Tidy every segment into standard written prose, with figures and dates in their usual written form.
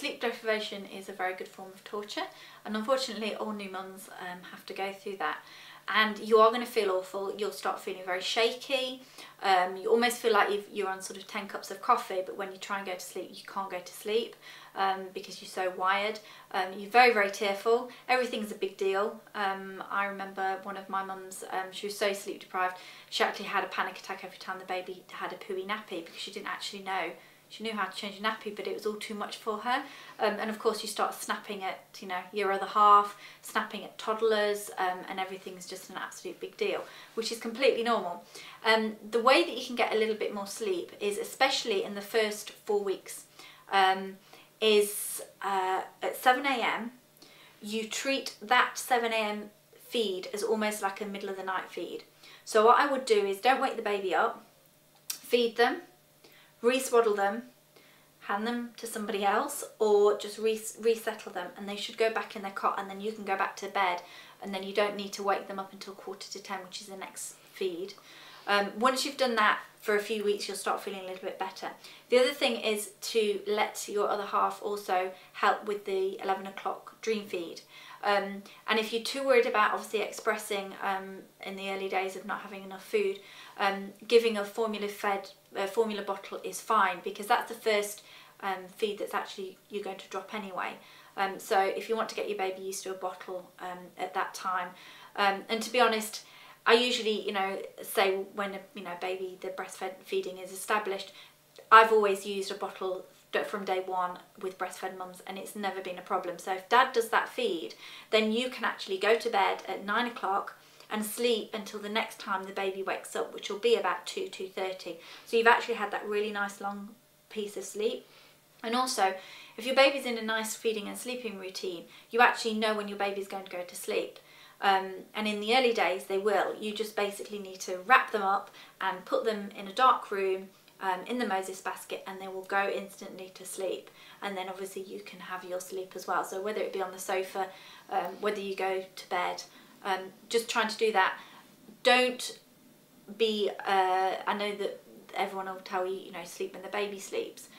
sleep deprivation is a very good form of torture, and unfortunately all new mums have to go through that. And you are going to feel awful. You'll start feeling very shaky. You almost feel like you're on sort of 10 cups of coffee, but when you try and go to sleep, you can't go to sleep because you're so wired. You're very, very tearful. Everything's a big deal. I remember one of my mums, she was so sleep deprived, she actually had a panic attack every time the baby had a pooey nappy because she didn't actually know. She knew how to change a nappy, but it was all too much for her. And of course you start snapping at, you know, your other half, snapping at toddlers, and everything's just an absolute big deal, which is completely normal. The way that you can get a little bit more sleep is, especially in the first 4 weeks, is at 7 AM, you treat that 7 AM feed as almost like a middle of the night feed. So what I would do is don't wake the baby up, feed them, re-swaddle them, hand them to somebody else, or just resettle them, and they should go back in their cot, and then you can go back to bed, and then you don't need to wake them up until 9:45, which is the next feed. Once you've done that for a few weeks, you'll start feeling a little bit better. The other thing is to let your other half also help with the 11 o'clock dream feed. And if you're too worried about obviously expressing in the early days of not having enough food, giving a formula bottle is fine, because that's the first feed that's actually you're going to drop anyway. So if you want to get your baby used to a bottle at that time, and to be honest, I usually, you know, say when baby, the breastfed feeding is established, I've always used a bottle from day one with breastfed mums, and it's never been a problem. So if dad does that feed, then you can actually go to bed at 9 o'clock and sleep until the next time the baby wakes up, which will be about 2:30. So you've actually had that really nice long piece of sleep. And also, if your baby's in a nice feeding and sleeping routine, you actually know when your baby's going to go to sleep. And in the early days they will. You just basically need to wrap them up and put them in a dark room in the Moses basket, and they will go instantly to sleep. And then obviously you can have your sleep as well. So whether it be on the sofa, whether you go to bed, just trying to do that. Don't be, I know that everyone will tell you, you know, sleep when the baby sleeps.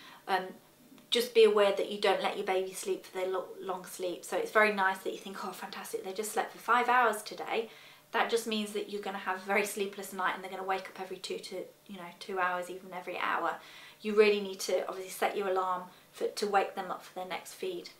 Just be aware that you don't let your baby sleep for their long sleep. So it's very nice that you think, oh fantastic, they just slept for 5 hours today. That just means that you're going to have a very sleepless night, and they're going to wake up every 2 hours, even every hour. You really need to obviously set your alarm to wake them up for their next feed.